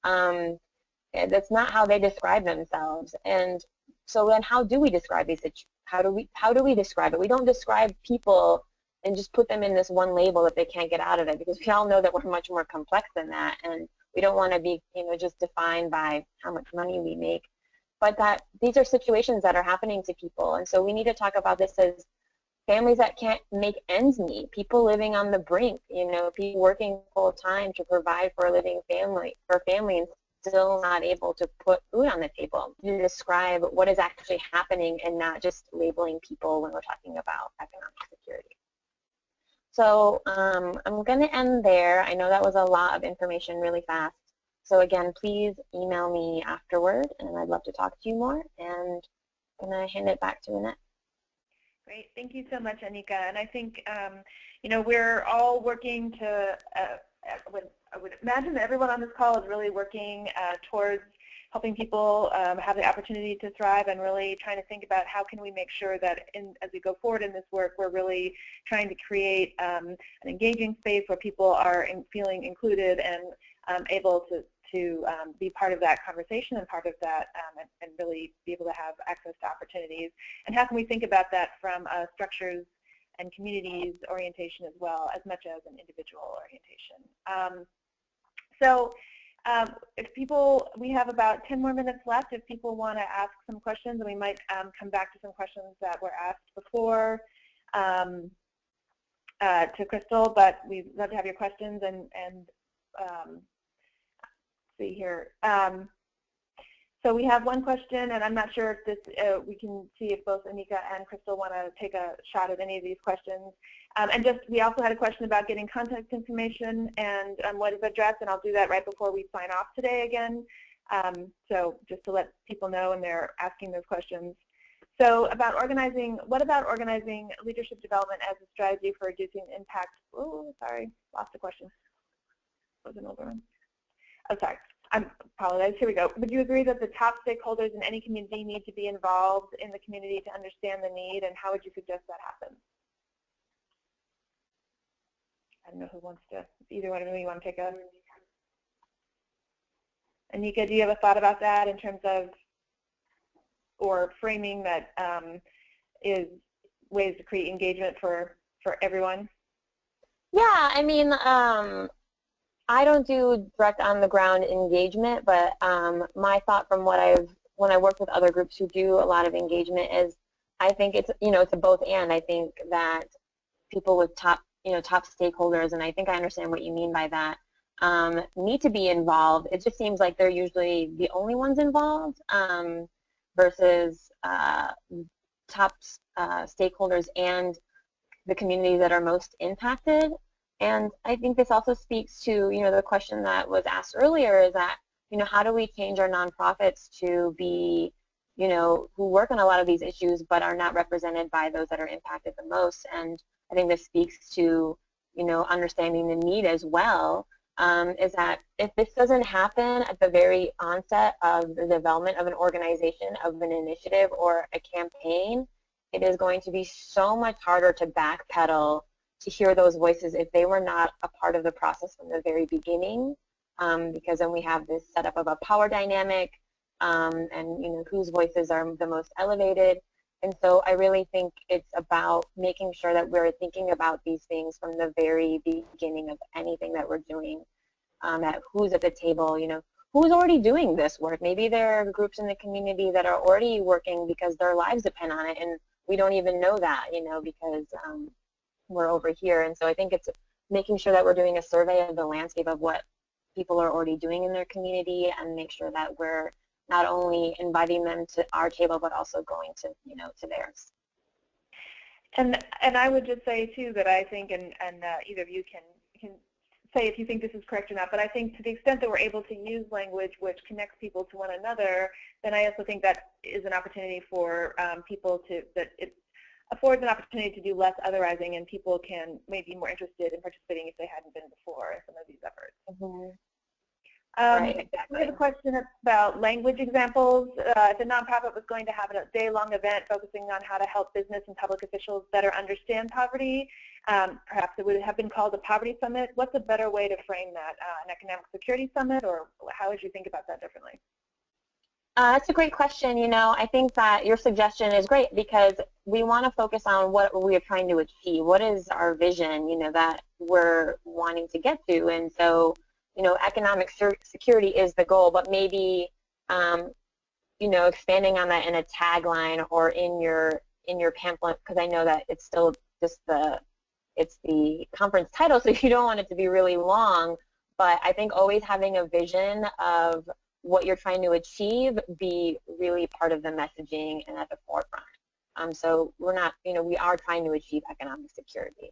That's not how they describe themselves. And so then how do we describe these situations? How do we describe it? We don't describe people and just put them in this one label that they can't get out of it, because we all know that we're much more complex than that, and we don't want to be, just defined by how much money we make, but that these are situations that are happening to people. And so we need to talk about this as families that can't make ends meet, people living on the brink, people working full time to provide for a living family, and still not able to put food on the table. To describe what is actually happening and not just labeling people when we're talking about economic security. So I'm going to end there. I know that was a lot of information really fast. So again, please email me afterward, and I'd love to talk to you more. And I'm going to hand it back to Annette. Great. Thank you so much, Anika. And I think, we're all working to, I would imagine that everyone on this call is really working towards helping people have the opportunity to thrive, and really trying to think about how can we make sure that as we go forward in this work, we're really trying to create an engaging space where people are feeling included and able to be part of that conversation and part of that, and really be able to have access to opportunities. And how can we think about that from structures and communities orientation as well, as much as an individual orientation. We have about 10 more minutes left if people want to ask some questions, and we might come back to some questions that were asked before to Crystal, but we'd love to have your questions and see here. So we have one question, and I'm not sure if this, we can see if both Anika and Crystal want to take a shot at any of these questions. We also had a question about getting contact information and what is addressed, and I'll do that right before we sign off today again. So just to let people know when they're asking those questions. So what about organizing leadership development as a strategy for reducing impact? Oh, sorry, lost the question. Was an older one. Oh, sorry. I apologize. Here we go. Would you agree that the top stakeholders in any community need to be involved in the community to understand the need, and how would you suggest that happen? I don't know who wants to, either one of you want to take a. Anika, do you have a thought about that in terms of, or framing that is ways to create engagement for everyone? Yeah, I mean, I don't do direct on-the-ground engagement, but my thought from when I work with other groups who do a lot of engagement is, I think it's it's a both and. I think that people with top stakeholders, and I think I understand what you mean by that, need to be involved. It just seems like they're usually the only ones involved versus top stakeholders and the communities that are most impacted. And I think this also speaks to, the question that was asked earlier, is that, how do we change our nonprofits to be, who work on a lot of these issues but are not represented by those that are impacted the most. And I think this speaks to, understanding the need as well, is that if this doesn't happen at the very onset of the development of an organization, of an initiative or a campaign, it is going to be so much harder to backpedal to hear those voices if they were not a part of the process from the very beginning, because then we have this setup of a power dynamic, and whose voices are the most elevated. And so I really think it's about making sure that we're thinking about these things from the very beginning of anything that we're doing, at who's at the table, who's already doing this work. Maybe there are groups in the community that are already working because their lives depend on it, and we don't even know that, because we're over here. And so I think it's making sure that we're doing a survey of the landscape of what people are already doing in their community, and make sure that we're not only inviting them to our table but also going to to theirs. And I would just say too that I think, and either of you can say if you think this is correct or not, but I think to the extent that we're able to use language which connects people to one another, then I also think that is an opportunity for people that it affords an opportunity to do less otherizing, and people may be more interested in participating if they hadn't been before in some of these efforts. Mm-hmm. Right, We exactly. have a question about language examples. If a nonprofit was going to have a day-long event focusing on how to help business and public officials better understand poverty, perhaps it would have been called a poverty summit. What's a better way to frame that? An economic security summit, or how would you think about that differently? That's a great question. I think that your suggestion is great because we want to focus on what we are trying to achieve. What is our vision, that we're wanting to get to? And so, economic security is the goal, but maybe, expanding on that in a tagline or in your pamphlet, because I know that it's still just it's the conference title, so you don't want it to be really long. But I think always having a vision of what you're trying to achieve be really part of the messaging and at the forefront. So we're not, we are trying to achieve economic security.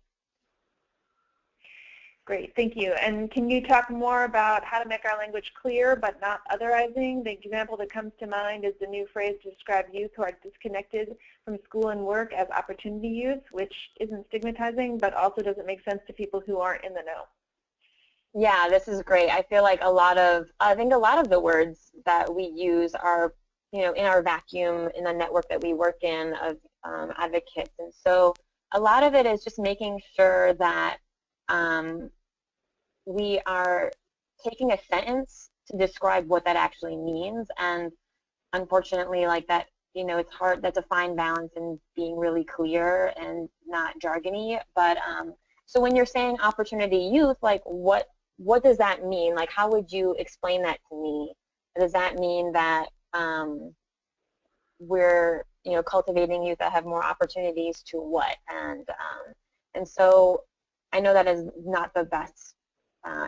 Great, thank you. And can you talk more about how to make our language clear but not otherizing? The example that comes to mind is the new phrase to describe youth who are disconnected from school and work as opportunity youth, which isn't stigmatizing but also doesn't make sense to people who aren't in the know. Yeah, this is great. I feel like I think a lot of the words that we use are, in our vacuum in the network that we work in of advocates. And so a lot of it is just making sure that we are taking a sentence to describe what that actually means. And unfortunately, like that, it's hard, that's a fine balance in being really clear and not jargony. But so when you're saying opportunity youth, like what does that mean? Like, how would you explain that to me? Does that mean that we're, cultivating youth that have more opportunities to what? And so I know that is not the best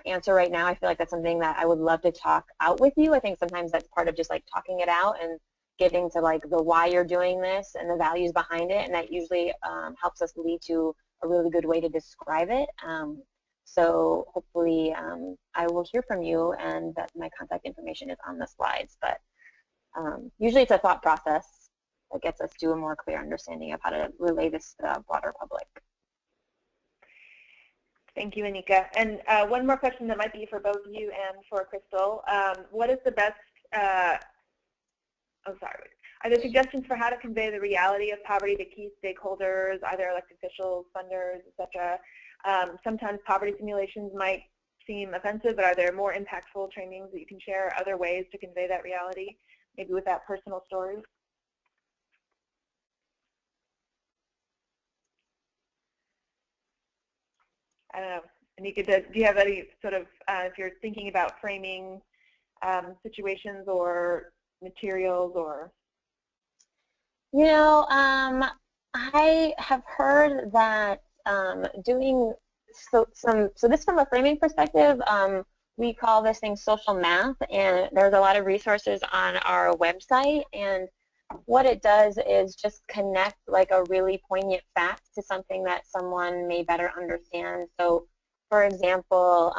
answer right now. I feel like that's something that I would love to talk out with you. I think sometimes that's part of just like talking it out and getting to like the why you're doing this and the values behind it, and that usually helps us lead to a really good way to describe it. So hopefully I will hear from you, and that my contact information is on the slides. But usually it's a thought process that gets us to a more clear understanding of how to relay this to the broader public. Thank you, Anika. And one more question that might be for both you and for Crystal. What is the best, are there suggestions for how to convey the reality of poverty to key stakeholders, either elected officials, funders, etc.? Sometimes poverty simulations might seem offensive, but are there more impactful trainings that you can share, other ways to convey that reality, maybe with that personal story? I don't know. Anika, do you have any sort of, if you're thinking about framing situations or materials or? I have heard that doing so this from a framing perspective, we call this thing social math, and there's a lot of resources on our website, and what it does is just connect like a really poignant fact to something that someone may better understand. So for example,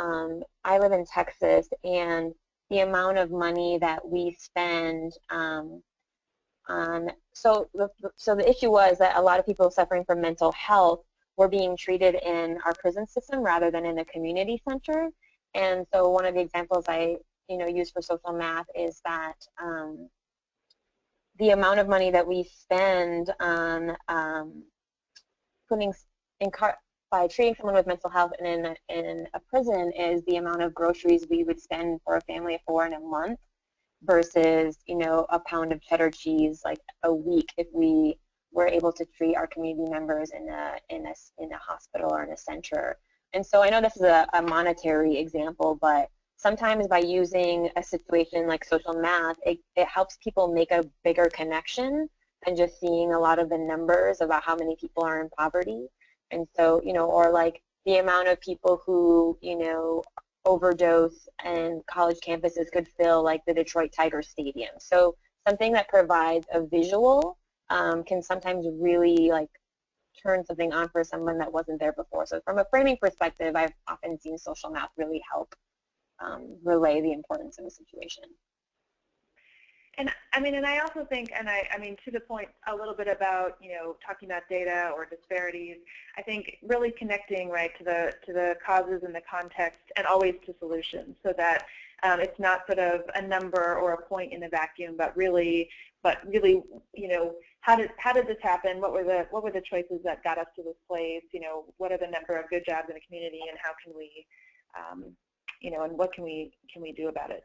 I live in Texas, and the amount of money that we spend so the issue was that a lot of people suffering from mental health were being treated in our prison system rather than in a community center. And so one of the examples I use for social math is that the amount of money that we spend on by treating someone with mental health in a prison is the amount of groceries we would spend for a family of 4 in a month, versus a pound of cheddar cheese like a week if we were able to treat our community members in a hospital or in a center. And so I know this is a monetary example, but sometimes by using a situation like social math, it helps people make a bigger connection than just seeing a lot of the numbers about how many people are in poverty. And so, or like the amount of people who, overdose and college campuses could fill like the Detroit Tigers Stadium. So something that provides a visual can sometimes really like turn something on for someone that wasn't there before. So from a framing perspective, I've often seen social math really help relay the importance of a situation. And I also think, to the point a little bit about, talking about data or disparities, I think really connecting right to the causes and the context, and always to solutions, so that It's not sort of a number or a point in a vacuum, but really, you know, how did this happen? What were the choices that got us to this place? You know, what are the number of good jobs in the community, and how can we, you know, and what can we do about it?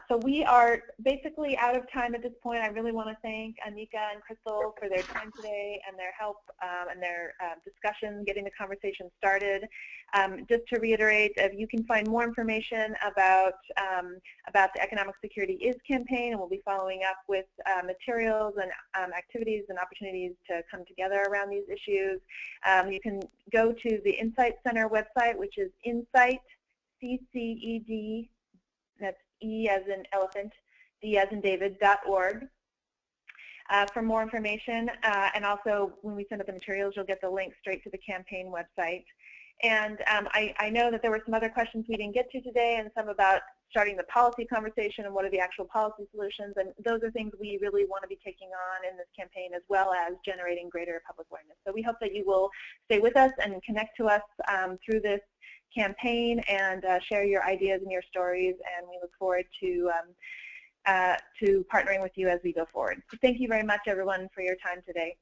So we are basically out of time at this point. I really want to thank Anika and Crystal for their time today and their help and their discussion, getting the conversation started. Just to reiterate, you can find more information about the Economic Security Is campaign, and we'll be following up with materials and activities and opportunities to come together around these issues. You can go to the Insight Center website, which is Insight, CCED, that's E as in elephant, D as in David.org for more information. And also, when we send out the materials, you'll get the link straight to the campaign website. And I know that there were some other questions we didn't get to today, and some about starting the policy conversation and what are the actual policy solutions. And those are things we really want to be taking on in this campaign, as well as generating greater public awareness. So we hope that you will stay with us and connect to us through this campaign and share your ideas and your stories, and we look forward to partnering with you as we go forward. So thank you very much, everyone, for your time today.